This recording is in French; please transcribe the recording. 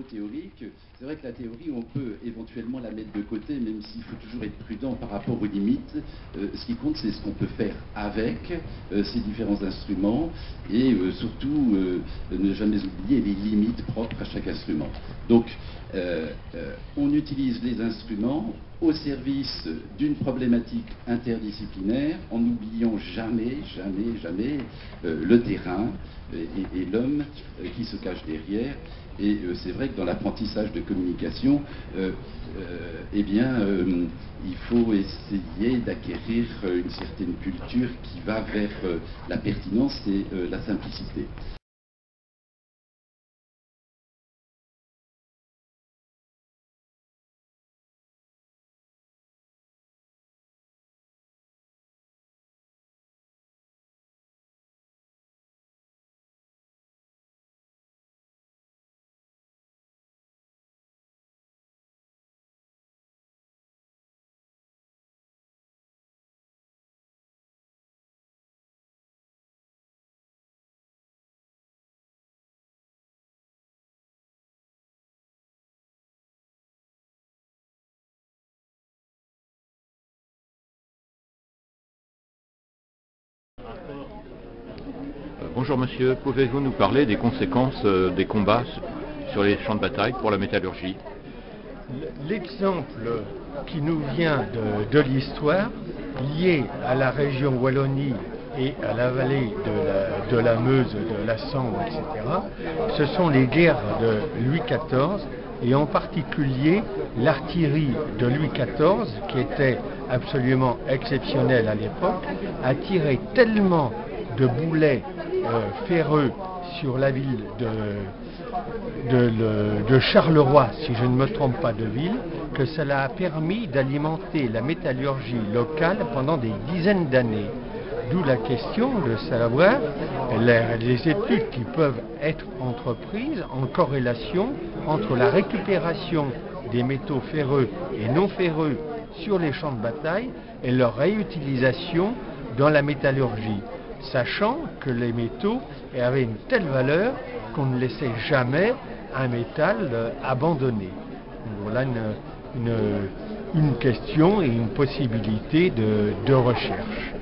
trop théorique. C'est vrai que la théorie, on peut éventuellement la mettre de côté, même s'il faut toujours être prudent par rapport aux limites. Ce qui compte, c'est ce qu'on peut faire avec ces différents instruments et surtout ne jamais oublier les limites propres à chaque instrument. Donc, on utilise les instruments au service d'une problématique interdisciplinaire en n'oubliant jamais le terrain et l'homme qui se cache derrière. Et c'est vrai que dans l'apprentissage de communication, il faut essayer d'acquérir une certaine culture qui va vers la pertinence et la simplicité. Bonjour monsieur, pouvez-vous nous parler des conséquences des combats sur les champs de bataille pour la métallurgie? L'exemple qui nous vient de l'histoire, lié à la région Wallonie et à la vallée de la Meuse, de la Sambre, etc., ce sont les guerres de Louis XIV, et en particulier l'artillerie de Louis XIV, qui était absolument exceptionnelle à l'époque, a tiré tellement de boulets ferreux sur la ville de Charleroi, si je ne me trompe pas de ville, que cela a permis d'alimenter la métallurgie locale pendant des dizaines d'années. D'où la question de savoir les études qui peuvent être entreprises en corrélation entre la récupération des métaux ferreux et non ferreux sur les champs de bataille et leur réutilisation dans la métallurgie, sachant que les métaux avaient une telle valeur qu'on ne laissait jamais un métal abandonné. Voilà une question et une possibilité de recherche.